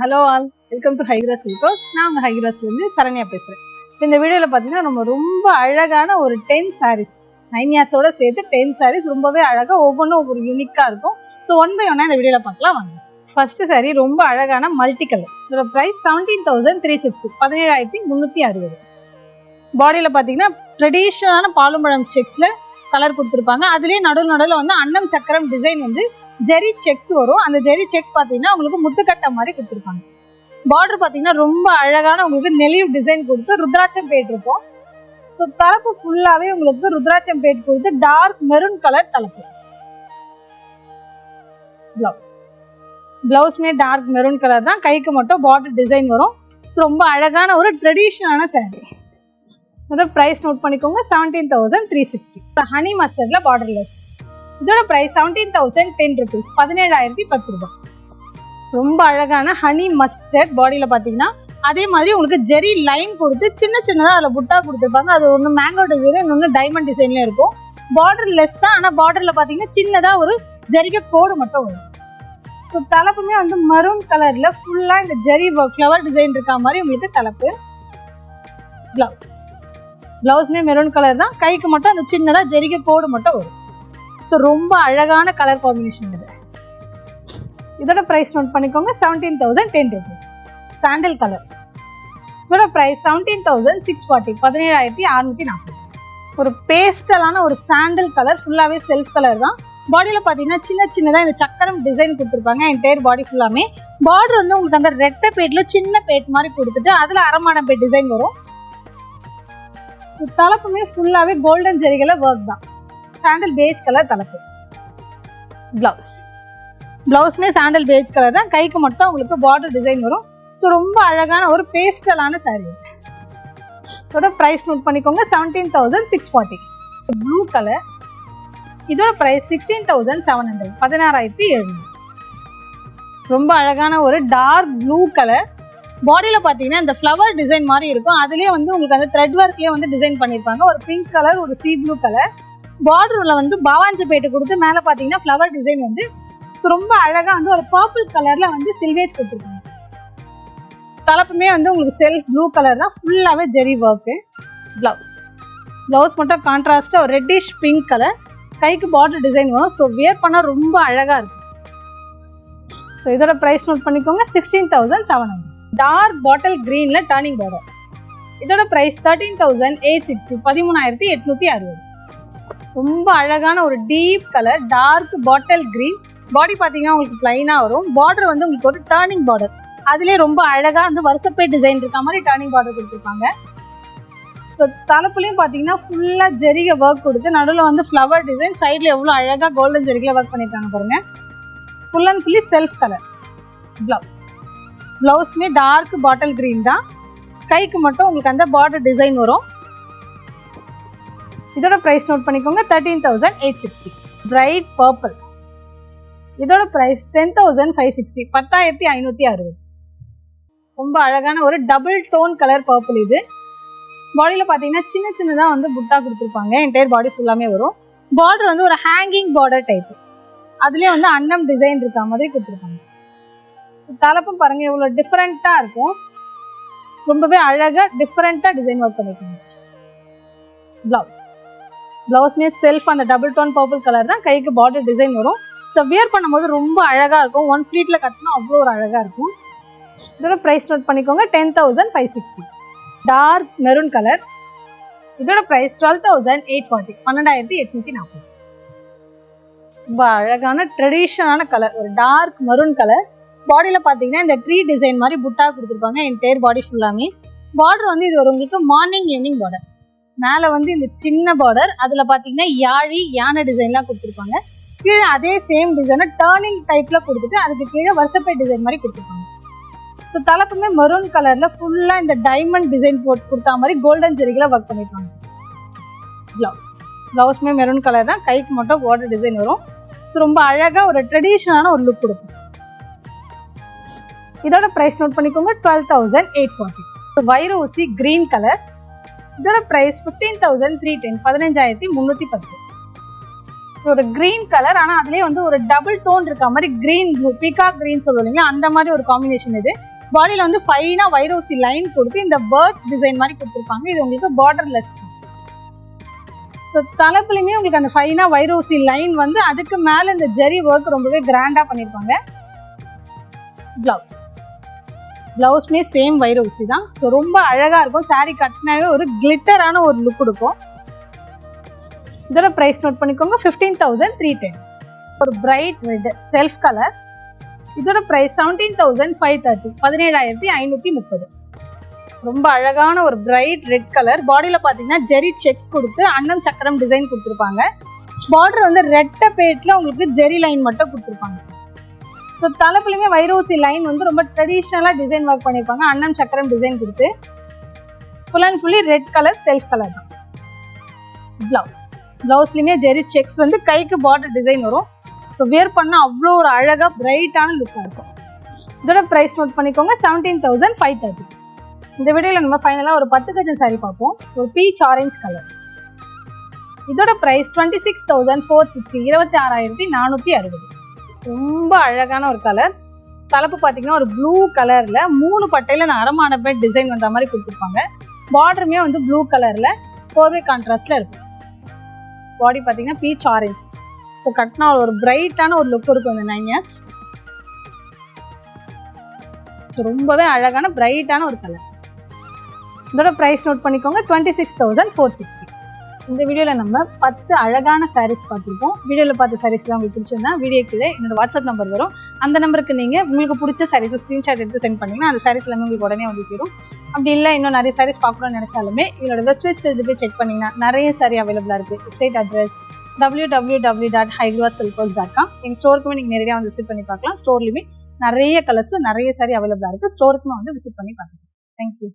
Hello all, welcome to ஹைகிரா silks. நான் உங்கள் ஹைகிராஸ்லேருந்து சரண்யா பேசுகிறேன். இப்போ இந்த வீடியோவில் பார்த்தீங்கன்னா நம்ம ரொம்ப அழகான ஒரு 10 சாரீஸ், 9 யார்ட்ஸோட சேர்த்து 10 சாரீஸ் ரொம்பவே அழகாக ஒவ்வொன்றும் ஒவ்வொரு யூனிக்காக இருக்கும். ஸோ ஒன் பை ஒன்னாக இந்த வீடியோவில் பார்க்கலாம் வாங்க. ஃபர்ஸ்ட் சாரீ ரொம்ப அழகான மல்டி கலர். இதோட ப்ரைஸ் 17,360, 17,360. பாடியில் பார்த்தீங்கன்னா ட்ரெடிஷ்னலான பாலும்பழம் செக்ஸில் கலர் கொடுத்துருப்பாங்க. அதுலேயே நடுவில் வந்து அன்னம் சக்கரம் டிசைன் வந்து ஜெரி செக்ஸ் வரும். அந்த ஜெரி செக்ஸ் பார்த்தீங்கன்னா உங்களுக்கு முத்துக்கட்டை மாதிரி கொடுத்துருப்பாங்க. பார்டர் பார்த்தீங்கன்னா ரொம்ப அழகான உங்களுக்கு நெலிவ் டிசைன் கொடுத்து ருத்ராட்சம் பேட் இருக்கும். ஸோ தலைப்பு ஃபுல்லாகவே உங்களுக்கு ருத்ராட்சம் பேட் கொடுத்து டார்க் மெரூன் கலர் தலைப்பு. பிளவுஸ்மே டார்க் மெரூன் கலர் தான், கைக்கு மட்டும் பார்டர் டிசைன் வரும். ஸோ ரொம்ப அழகான ஒரு ட்ரெடிஷ்னலான சாரீ. இதோட ப்ரைஸ் நோட் பண்ணிக்கோங்க, 17,360. ஹனி மஸ்டர்டில் பார்டர்லெஸ். இதோட ப்ரைஸ் 17,010 rupees, 17,010 ரூபாய். ரொம்ப அழகான ஹனி மஸ்டர்ட். பாடியில் பார்த்தீங்கன்னா அதே மாதிரி உங்களுக்கு ஜெரி லைன் கொடுத்து சின்ன சின்னதாக அதில் புட்டா கொடுத்துருப்பாங்க. அது ஒன்று மேங்கோ டிசைன், இன்னொன்று டைமண்ட் டிசைன்ல இருக்கும். பார்டர் லெஸ் தான், ஆனால் பார்டரில் பார்த்தீங்கன்னா சின்னதாக ஒரு ஜெரிக கோடு மட்டும் வரும். ஸோ தலைப்புமே வந்து மரூன் கலரில் ஃபுல்லாக இந்த ஜெரி ஃப்ளவர் டிசைன் இருக்கா மாதிரி உங்களுக்கு தலைப்பு. பிளவுஸ்மே மெரூன் கலர் தான், கைக்கு மட்டும் அந்த சின்னதாக ஜெரிக கோடு மட்டும் வரும். ஸோ ரொம்ப அழகான கலர் காம்பினேஷன் இது. இதோட ப்ரைஸ் நோட் பண்ணிக்கோங்க, 17,010 rupees. Sandal colour. இதோட ப்ரைஸ் 17,640, 17,640. ஒரு பேஸ்டலான ஒரு சாண்டல் கலர், ஃபுல்லாகவே செல்ஃப் கலர் தான். பாடியில் பார்த்தீங்கன்னா சின்ன சின்னதாக இந்த சக்கரம் டிசைன் கொடுத்துருப்பாங்க. என்டையர் பாடி ஃபுல்லாமே பார்டர் வந்து உங்களுக்கு அந்த ரெட்டை பேட்டில் சின்ன பேட் மாதிரி கொடுத்துட்டு அதில் அரமாடம் பேட் டிசைன் வரும். தலைப்புமே ஃபுல்லாகவே கோல்டன் ஜெரிகளை ஒர்க் தான். சாண்டல் பேஜ் கலர் தலைப்பு. பிளவுஸ்மே சாண்டல் பேஜ் கலர் தான், கைக்கு மட்டும் உங்களுக்கு பார்டர் டிசைன் வரும். ஸோ ரொம்ப அழகான ஒரு பேஸ்டலான சாரீ. இதோட ப்ரைஸ் நோட் பண்ணிக்கோங்க, 17,640. Blue colour. இதோட ப்ரைஸ் 16,700, 16,700. ரொம்ப அழகான ஒரு டார்க் ப்ளூ கலர். பாடியில் பார்த்தீங்கன்னா இந்த ஃப்ளவர் டிசைன் மாதிரி இருக்கும். அதுலேயே வந்து உங்களுக்கு அந்த த்ரெட் ஒர்க்லேயே வந்து டிசைன் பண்ணியிருப்பாங்க. ஒரு பிங்க் கலர், ஒரு சீ ப்ளூ கலர். பார்டரில் வந்து பவாஞ்சி பேட்டு கொடுத்து மேலே பார்த்தீங்கன்னா ஃப்ளவர் டிசைன் வந்து ரொம்ப அழகாக வந்து ஒரு பர்பிள் கலரில் வந்து சில்வேஜ் கொடுத்துருக்காங்க. தலைப்புமே வந்து உங்களுக்கு செல்ஃப் ப்ளூ கலர் தான், ஃபுல்லாகவே ஜெரி ஒர்க்கு. பிளவுஸ் மட்டும் கான்ட்ராஸ்டாக ஒரு ரெட்டிஷ் பிங்க் கலர், கைக்கு பார்டர் டிசைன் வரும். ஸோ வியர் பண்ணால் ரொம்ப அழகாக இருக்கும். ஸோ இதோட ப்ரைஸ் நோட் பண்ணிக்கோங்க, 16,700. டார்க் பாட்டில் க்ரீனில் டர்னிங் பார்டர். இதோட ப்ரைஸ் 13,860, 13,860. ரொம்ப அழகான ஒரு deep colour, dark bottle green. Body பார்த்தீங்கன்னா உங்களுக்கு பிளைனாக வரும். பார்டர் வந்து உங்களுக்கு ஒரு டர்னிங் பார்டர், அதுலேயே ரொம்ப அழகாக வந்து வருஷப்பே டிசைன் இருக்க மாதிரி டர்னிங் பார்டர் கொடுத்துருப்பாங்க. ஸோ தலைப்புலையும் பார்த்தீங்கன்னா ஃபுல்லாக ஜெரிகை ஒர்க் கொடுத்து நடுவில் வந்து ஃப்ளவர் டிசைன், சைடில் எவ்வளோ அழகாக கோல்டன் ஜெரிகில் ஒர்க் பண்ணியிருக்காங்க பாருங்க. Full and fully self colour. பிளவுஸ்மே டார்க் பாட்டில் கிரீன் தான், கைக்கு மட்டும் உங்களுக்கு அந்த பார்டர் டிசைன் வரும். இதோட ப்ரைஸ் நோட் பண்ணிக்கோங்க, 13,860. Bright purple. இதோட ப்ரைஸ் 10,560, 10,560. ரொம்ப அழகான ஒரு டபுள் டோன் கலர் பர்பிள் இது. பாடியில் பார்த்தீங்கன்னா சின்ன சின்னதாக வந்து புட்டா கொடுத்துருப்பாங்க. என்டையர் பாடி ஃபுல்லாமே வரும். பார்டர் வந்து ஒரு ஹேங்கிங் பார்டர் டைப், அதுலேயே வந்து அன்னம் டிசைன் இருக்க மாதிரி கொடுத்துருப்பாங்க. தலைப்பும் பாருங்க எவ்வளோ டிஃப்ரெண்ட்டாக இருக்கும். ரொம்பவே அழகாக டிஃப்ரெண்ட்டாக டிசைன் ஒர்க் பண்ணிருக்காங்க. பிளவுஸ்மே செல்ஃப் அந்த டபுள் டோன் பர்பிள் கலர் தான், கைக்கு பார்டர் டிசைன் வரும். ஸோ வியர் பண்ணும்போது ரொம்ப அழகாக இருக்கும். ஒன் ஃப்ளீட்டில் கட்டினா அவ்வளோ ஒரு அழகாக இருக்கும். இதோட ப்ரைஸ் நோட் பண்ணிக்கோங்க, 10,560. Dark maroon colour. இதோட ப்ரைஸ் 12,840, 12,840. ரொம்ப அழகான ட்ரெடிஷ்னலான கலர், ஒரு டார்க் மெரூன் கலர். பாடியில் பார்த்தீங்கன்னா இந்த ட்ரீ டிசைன் மாதிரி புட்டா கொடுத்துருப்பாங்க. என்டையர் பாடி ஃபுல்லாமே பார்டர் வந்து இது ஒரு உங்களுக்கு மார்னிங் ஈவினிங் பார்டர். மேலே வந்து இந்த சின்ன பார்டர், அதில் பார்த்தீங்கன்னா யானை டிசைன்லாம் கொடுத்துருப்பாங்க. கீழே அதே சேம் டிசைனை டர்னிங் டைப்பில் கொடுத்துட்டு அதுக்கு கீழே வருஷப்பே டிசைன் மாதிரி கொடுத்துருப்பாங்க. ஸோ தலைப்புமே மெரூன் கலரில் ஃபுல்லாக இந்த டைமண்ட் டிசைன் போட்டு கொடுத்தா மாதிரி கோல்டன் ஜெரிகளை ஒர்க் பண்ணியிருப்பாங்க. பிளவுஸ்மே மெரூன் கலர் தான், கைக்கு மட்டும் பார்டர் டிசைன் வரும். ஸோ ரொம்ப அழகாக ஒரு ட்ரெடிஷ்னலான ஒரு லுக் கொடுக்கும். இதோட ப்ரைஸ் நோட் பண்ணிக்கோங்க, 12,840. வைர ஊசி கிரீன் கலர். இதோட ப்ரைஸ் 15,310, 15,310. ஒரு கிரீன் கலர், ஆனா அதுலயே வந்து ஒரு டபுள் டோன் இருக்க மாதிரி கிரீன் ப்ளூ, பீகாக் கிரீன் சொல்லுவீங்க அந்த மாதிரி ஒரு காம்பினேஷன். இது பாடியில வந்து ஃபைனா வைரோசி லைன் கொடுத்து இந்த பேர்ட்ஸ் டிசைன் மாதிரி கொடுத்துருப்பாங்க. இது உங்களுக்கு பார்டர்லெஸ். ஸோ தலைப்புலையுமே உங்களுக்கு அந்த ஃபைனா வைரோசி லைன் வந்து அதுக்கு மேல இந்த ஜெரி ஒர்க் ரொம்பவே கிராண்டா பண்ணிருப்பாங்க. பிளவுஸ்மே சேம் வைரோசி தான். ஸோ ரொம்ப அழகா இருக்கும். சாரி கட்டினாவே ஒரு கிளிட்டரான ஒரு லுக் கொடுக்கும். இதோட பிரைஸ் நோட் பண்ணிக்கோங்க, 15,310. ஒரு பிரைட் ரெட் செல்ஃப் கலர். இதோட பிரைஸ் 17,530, 17,530. ரொம்ப அழகான ஒரு பிரைட் ரெட் கலர். பாடியில பாத்தீங்கன்னா ஜெரி செக்ஸ் கொடுத்து அன்னம் சக்கரம் டிசைன் கொடுத்துருப்பாங்க. பார்டர் வந்து ரெட்ட பேட்ல உங்களுக்கு ஜெரி லைன் மட்டும் கொடுத்துருப்பாங்க. ஸோ தலைப்புலையுமே வைரோசி லைன் வந்து ரொம்ப ட்ரெடிஷ்னலா டிசைன் ஒர்க் பண்ணியிருப்பாங்க. அன்னம் சக்கரம் டிசைன் கொடுத்து full and fully red colour self colour தான். பிளவுஸ்லயுமே ஜெரி செக்ஸ் வந்து கைக்கு பார்டர் டிசைன் வரும். ஸோ வியர் பண்ணா அவ்வளோ ஒரு அழகா பிரைட்டான லுக்காக இருக்கும். இதோட பிரைஸ் நோட் பண்ணிக்கோங்க, 17,530. இந்த வீடியோல நம்ம ஃபைனலா ஒரு 10 கஜன் சாரி பார்ப்போம். ஒரு பீச் ஆரஞ்சு கலர். இதோட பிரைஸ் 26,460, 26,460. ரொம்ப அழகான ஒரு கலர். தலைப்பு பார்த்தீங்கன்னா ஒரு ப்ளூ கலர்ல 3 பட்டையில இந்த அரமான பேட் டிசைன் வந்த மாதிரி கொடுத்துருப்பாங்க. பார்டருமே வந்து ப்ளூ கலர்ல 4-வே கான்ட்ராஸ்ட்ல இருக்கும். பாடி பார்த்தீங்கன்னா பீச் ஆரஞ்சு. ஸோ கட்டினா ஒரு பிரைட்டான ஒரு லுக் இருக்கும் இந்த 9 இயர்ஸ். ஸோ ரொம்பவே அழகான பிரைட்டான ஒரு கலர். இதோட ப்ரைஸ் நோட் பண்ணிக்கோங்க, 26,460. இந்த வீடியோவில் நம்ம 10 அழகான சாரீஸ் பார்த்துருக்கோம். வீடியோவில் பார்த்த சாரீஸ்லாம் உங்களுக்கு பிடிச்சிருந்தா வீடியோ கீழே என்னோட வாட்ஸ்அப் நம்பர் வரும். அந்த நம்பருக்கு நீங்கள் உங்களுக்கு பிடிச்ச சாரீஸை ஸ்க்ரீன்ஷாட் எடுத்து சென்ட் பண்ணிங்கன்னா அந்த சாரீஸ் எல்லாமே உங்களுக்கு உடனே வந்து சேரும். அப்படி இல்லை இன்னும் நிறைய சாரீஸ் பார்க்கணும்னு நினச்சாலுமே என்னோட வெப்சைட் பேஜில் போய் செக் பண்ணிங்கன்னா நிறைய சாரீ அவைலபிளாக இருக்குது. Website address www.highglosssilkhouse.com. எங்கள் ஸ்டோருக்குமே நீங்கள் நேரடியாக வந்து விசிட் பண்ணி பார்க்கலாம். ஸ்டோர்லையுமே நிறைய கலர்ஸில் நிறைய சாரீ அவைலபிளாக இருக்குது. ஸ்டோருக்குமே வந்து விசிட் பண்ணி பார்க்கலாம். தேங்க்யூ.